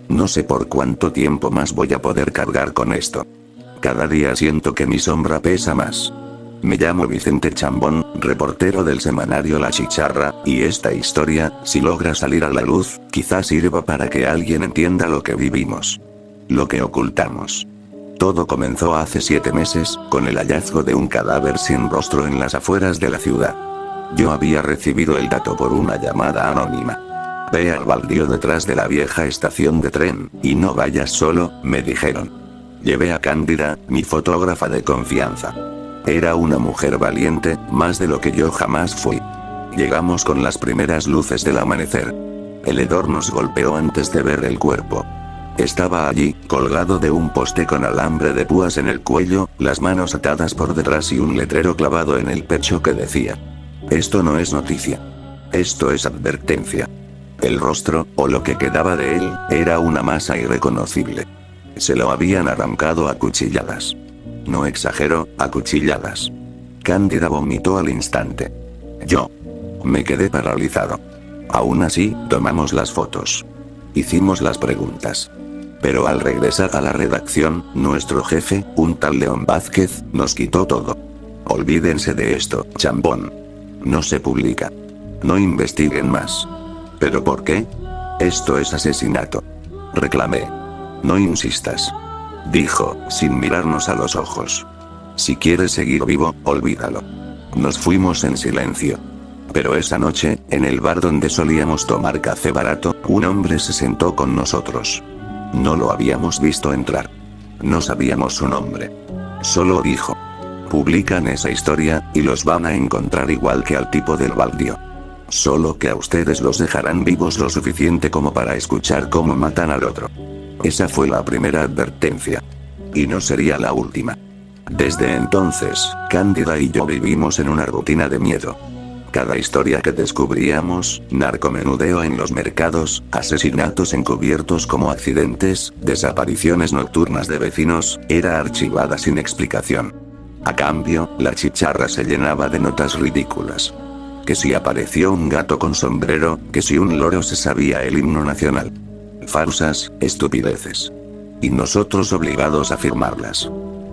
No sé por cuánto tiempo más voy a poder cargar con esto. Cada día siento que mi sombra pesa más. Me llamo Vicente Chambón, reportero del semanario La Chicharra, y esta historia, si logra salir a la luz, quizás sirva para que alguien entienda lo que vivimos. Lo que ocultamos. Todo comenzó hace 7 meses, con el hallazgo de un cadáver sin rostro en las afueras de la ciudad. Yo había recibido el dato por una llamada anónima. Ve al baldío detrás de la vieja estación de tren, y no vayas solo, me dijeron. Llevé a Cándida, mi fotógrafa de confianza. Era una mujer valiente, más de lo que yo jamás fui. Llegamos con las primeras luces del amanecer. El hedor nos golpeó antes de ver el cuerpo. Estaba allí, colgado de un poste con alambre de púas en el cuello, las manos atadas por detrás y un letrero clavado en el pecho que decía: esto no es noticia. Esto es advertencia. El rostro, o lo que quedaba de él, era una masa irreconocible. Se lo habían arrancado a cuchilladas. No exagero, a cuchilladas. Cándida vomitó al instante. Yo me quedé paralizado. Aún así, tomamos las fotos. Hicimos las preguntas. Pero al regresar a la redacción, nuestro jefe, un tal León Vázquez, nos quitó todo. Olvídense de esto, Chambón. No se publica. No investiguen más. ¿Pero por qué? Esto es asesinato. Reclamé. No insistas. Dijo, sin mirarnos a los ojos. Si quieres seguir vivo, olvídalo. Nos fuimos en silencio. Pero esa noche, en el bar donde solíamos tomar café barato, un hombre se sentó con nosotros. No lo habíamos visto entrar. No sabíamos su nombre. Solo dijo: publican esa historia, y los van a encontrar igual que al tipo del baldío. Solo que a ustedes los dejarán vivos lo suficiente como para escuchar cómo matan al otro. Esa fue la primera advertencia. Y no sería la última. Desde entonces, Cándida y yo vivimos en una rutina de miedo. Cada historia que descubríamos, narcomenudeo en los mercados, asesinatos encubiertos como accidentes, desapariciones nocturnas de vecinos, era archivada sin explicación. A cambio, la chicharra se llenaba de notas ridículas. Que si apareció un gato con sombrero, que si un loro se sabía el himno nacional. Falsas, estupideces. Y nosotros obligados a firmarlas.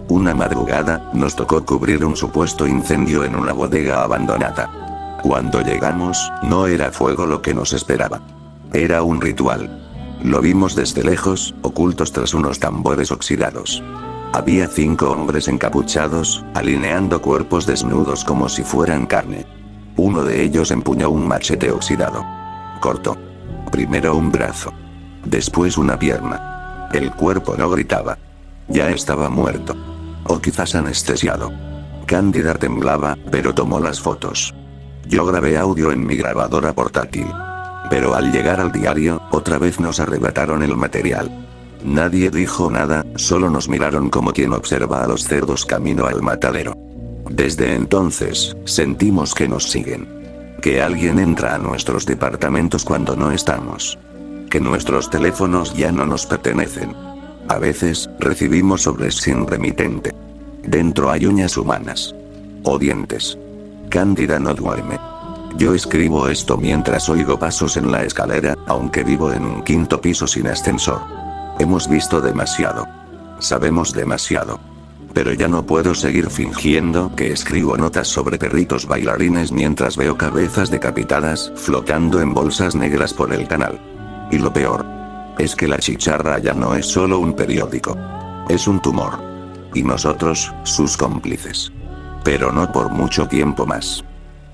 Una madrugada, nos tocó cubrir un supuesto incendio en una bodega abandonada. Cuando llegamos, no era fuego lo que nos esperaba. Era un ritual. Lo vimos desde lejos, ocultos tras unos tambores oxidados. Había 5 hombres encapuchados, alineando cuerpos desnudos como si fueran carne. Uno de ellos empuñó un machete oxidado. Cortó. Primero un brazo. Después una pierna. El cuerpo no gritaba. Ya estaba muerto. O quizás anestesiado. Cándida temblaba, pero tomó las fotos. Yo grabé audio en mi grabadora portátil. Pero al llegar al diario, otra vez nos arrebataron el material. Nadie dijo nada, solo nos miraron como quien observa a los cerdos camino al matadero. Desde entonces, sentimos que nos siguen. Que alguien entra a nuestros departamentos cuando no estamos. Que nuestros teléfonos ya no nos pertenecen. A veces, recibimos sobres sin remitente. Dentro hay uñas humanas. O dientes. Cándida no duerme. Yo escribo esto mientras oigo pasos en la escalera, aunque vivo en un 5.º piso sin ascensor. Hemos visto demasiado. Sabemos demasiado. Pero ya no puedo seguir fingiendo que escribo notas sobre perritos bailarines mientras veo cabezas decapitadas flotando en bolsas negras por el canal. Y lo peor es que La Chicharra ya no es solo un periódico. Es un tumor. Y nosotros, sus cómplices. Pero no por mucho tiempo más.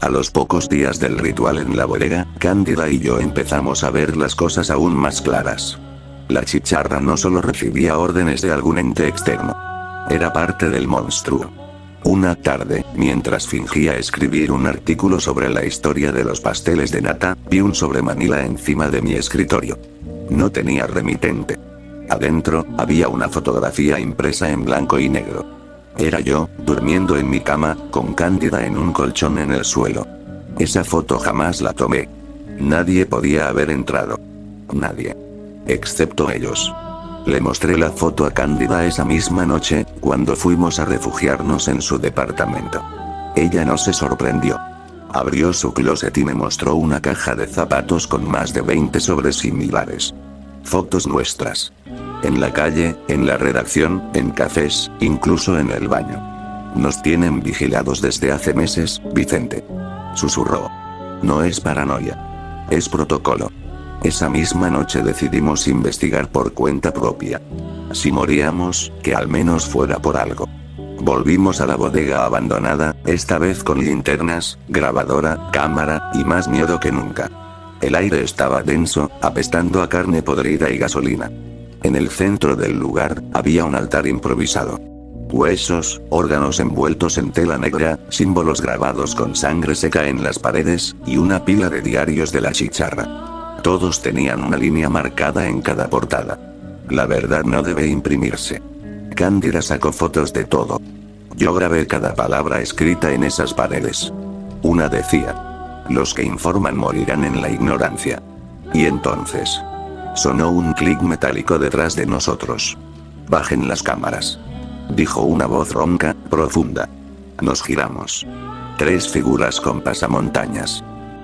A los pocos días del ritual en la bodega, Cándida y yo empezamos a ver las cosas aún más claras. La Chicharra no solo recibía órdenes de algún ente externo. Era parte del monstruo. Una tarde, mientras fingía escribir un artículo sobre la historia de los pasteles de nata, vi un sobre manila encima de mi escritorio. No tenía remitente. Adentro, había una fotografía impresa en blanco y negro. Era yo, durmiendo en mi cama, con Cándida en un colchón en el suelo. Esa foto jamás la tomé. Nadie podía haber entrado. Nadie. Excepto ellos. Le mostré la foto a Cándida esa misma noche, cuando fuimos a refugiarnos en su departamento. Ella no se sorprendió. Abrió su closet y me mostró una caja de zapatos con más de 20 sobres similares. Fotos nuestras. En la calle, en la redacción, en cafés, incluso en el baño. Nos tienen vigilados desde hace meses, Vicente. Susurró. No es paranoia. Es protocolo. Esa misma noche decidimos investigar por cuenta propia. Si moríamos, que al menos fuera por algo. Volvimos a la bodega abandonada, esta vez con linternas, grabadora, cámara, y más miedo que nunca. El aire estaba denso, apestando a carne podrida y gasolina. En el centro del lugar, había un altar improvisado. Huesos, órganos envueltos en tela negra, símbolos grabados con sangre seca en las paredes, y una pila de diarios de la chicharra. Todos tenían una línea marcada en cada portada. La verdad no debe imprimirse. Cándida sacó fotos de todo. Yo grabé cada palabra escrita en esas paredes. Una decía: los que informan morirán en la ignorancia. Y entonces sonó un clic metálico detrás de nosotros. Bajen las cámaras, dijo una voz ronca, profunda. Nos giramos. 3 figuras con pasamontañas.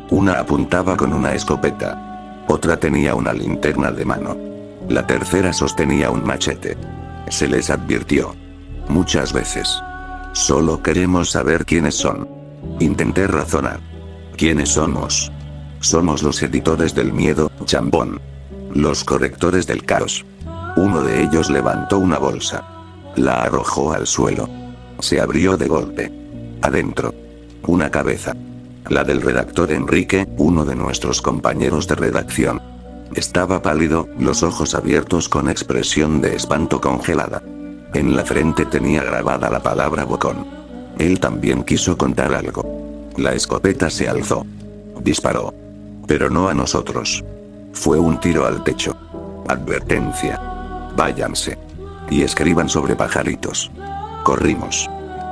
Una apuntaba con una escopeta. Otra tenía una linterna de mano. La tercera sostenía un machete. Se les advirtió muchas veces: solo queremos saber quiénes son. Intenté razonar. ¿Quiénes somos? Somos los editores del miedo, Chambón. Los correctores del caos. Uno de ellos levantó una bolsa. La arrojó al suelo. Se abrió de golpe. Adentro, una cabeza. La del redactor Enrique, uno de nuestros compañeros de redacción. Estaba pálido, los ojos abiertos con expresión de espanto congelada. En la frente tenía grabada la palabra bocón. Él también quiso contar algo. La escopeta se alzó. Disparó. Pero no a nosotros. Fue un tiro al techo. Advertencia. Váyanse. Y escriban sobre pajaritos. Corrimos.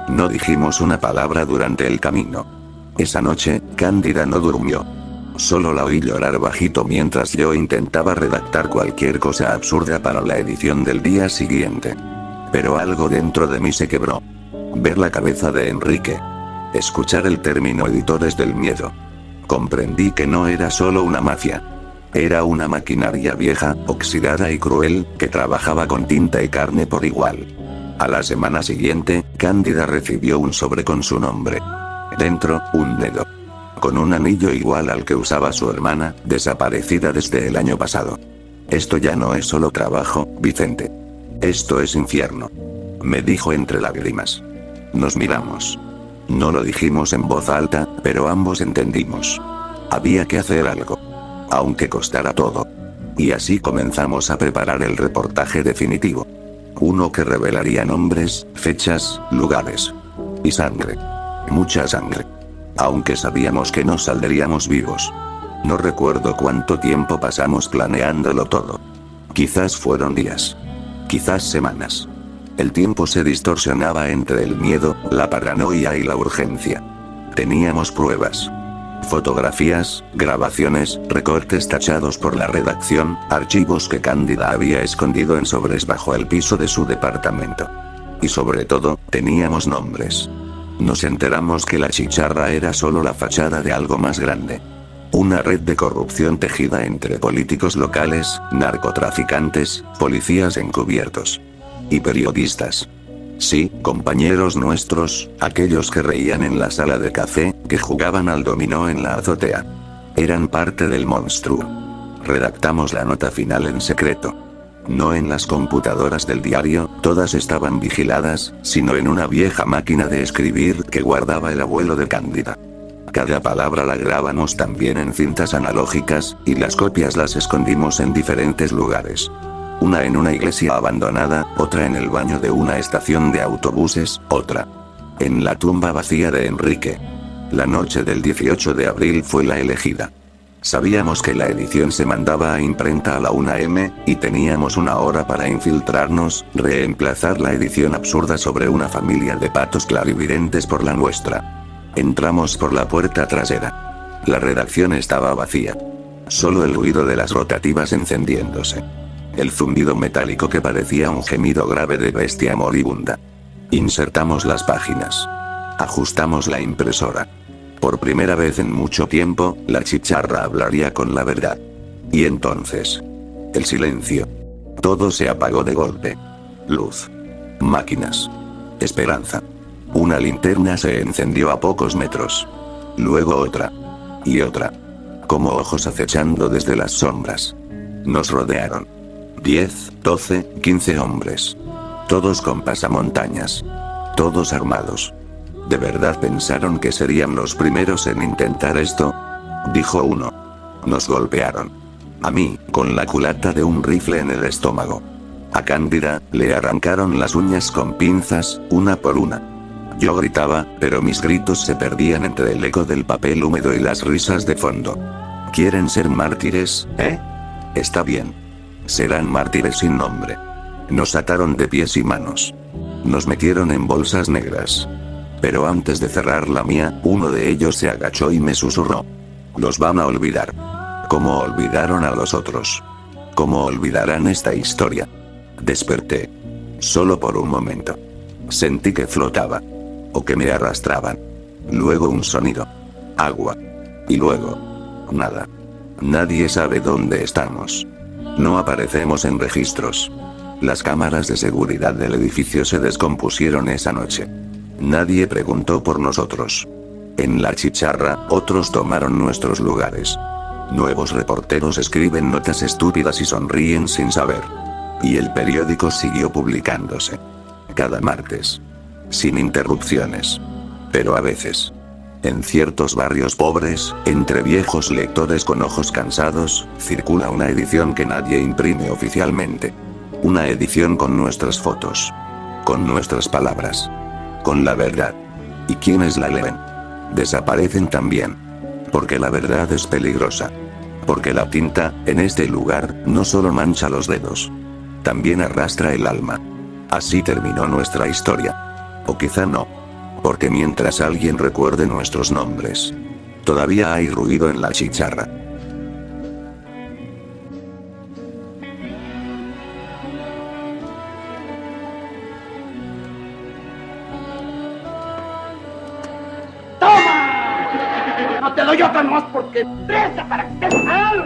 No dijimos una palabra durante el camino. Esa noche, Cándida no durmió. Solo la oí llorar bajito mientras yo intentaba redactar cualquier cosa absurda para la edición del día siguiente. Pero algo dentro de mí se quebró. Ver la cabeza de Enrique. Escuchar el término editores del miedo. Comprendí que no era solo una mafia. Era una maquinaria vieja, oxidada y cruel, que trabajaba con tinta y carne por igual. A la semana siguiente, Cándida recibió un sobre con su nombre. Dentro, un dedo. Con un anillo igual al que usaba su hermana, desaparecida desde el año pasado. Esto ya no es solo trabajo, Vicente. Esto es infierno. Me dijo entre lágrimas. Nos miramos. No lo dijimos en voz alta, pero ambos entendimos. Había que hacer algo. Aunque costara todo. Y así comenzamos a preparar el reportaje definitivo. Uno que revelaría nombres, fechas, lugares. Y sangre. Mucha sangre. Aunque sabíamos que no saldríamos vivos. No recuerdo cuánto tiempo pasamos planeándolo todo. Quizás fueron días. Quizás semanas. El tiempo se distorsionaba entre el miedo, la paranoia y la urgencia. Teníamos pruebas. Fotografías, grabaciones, recortes tachados por la redacción, archivos que Cándida había escondido en sobres bajo el piso de su departamento. Y sobre todo, teníamos nombres. Nos enteramos que la chicharra era solo la fachada de algo más grande. Una red de corrupción tejida entre políticos locales, narcotraficantes, policías encubiertos. Y periodistas. Sí, compañeros nuestros, aquellos que reían en la sala de café, que jugaban al dominó en la azotea. Eran parte del monstruo. Redactamos la nota final en secreto. No en las computadoras del diario, todas estaban vigiladas, sino en una vieja máquina de escribir que guardaba el abuelo de Cándida. Cada palabra la grabamos también en cintas analógicas, y las copias las escondimos en diferentes lugares. Una en una iglesia abandonada, otra en el baño de una estación de autobuses, otra en la tumba vacía de Enrique. La noche del 18 de abril fue la elegida. Sabíamos que la edición se mandaba a imprenta a la 1 am, y teníamos una hora para infiltrarnos, reemplazar la edición absurda sobre una familia de patos clarividentes por la nuestra. Entramos por la puerta trasera. La redacción estaba vacía. Solo el ruido de las rotativas encendiéndose. El zumbido metálico que parecía un gemido grave de bestia moribunda. Insertamos las páginas. Ajustamos la impresora. Por primera vez en mucho tiempo, la chicharra hablaría con la verdad. Y entonces... el silencio. Todo se apagó de golpe. Luz. Máquinas. Esperanza. Una linterna se encendió a pocos metros. Luego otra. Y otra. Como ojos acechando desde las sombras. Nos rodearon. 10, 12, 15 hombres. Todos con pasamontañas. Todos armados. ¿De verdad pensaron que serían los primeros en intentar esto? Dijo uno. Nos golpearon. A mí, con la culata de un rifle en el estómago. A Cándida, le arrancaron las uñas con pinzas, una por una. Yo gritaba, pero mis gritos se perdían entre el eco del papel húmedo y las risas de fondo. ¿Quieren ser mártires, eh? Está bien. Serán mártires sin nombre. Nos ataron de pies y manos. Nos metieron en bolsas negras. Pero antes de cerrar la mía, uno de ellos se agachó y me susurró. Los van a olvidar. ¿Cómo olvidaron a los otros? ¿Cómo olvidarán esta historia? Desperté. Solo por un momento. Sentí que flotaba. O que me arrastraban. Luego un sonido. Agua. Y luego... nada. Nadie sabe dónde estamos. No aparecemos en registros. Las cámaras de seguridad del edificio se descompusieron esa noche. Nadie preguntó por nosotros. En la chicharra, otros tomaron nuestros lugares. Nuevos reporteros escriben notas estúpidas y sonríen sin saber. Y el periódico siguió publicándose. Cada martes. Sin interrupciones. Pero a veces. En ciertos barrios pobres, entre viejos lectores con ojos cansados, circula una edición que nadie imprime oficialmente. Una edición con nuestras fotos. Con nuestras palabras. Con la verdad. ¿Y quienes la leen? Desaparecen también. Porque la verdad es peligrosa. Porque la tinta, en este lugar, no solo mancha los dedos. También arrastra el alma. Así terminó nuestra historia. O quizá no. Porque mientras alguien recuerde nuestros nombres, todavía hay ruido en la chicharra. ¡Toma! No te doy otra nomás porque presta para que te salga.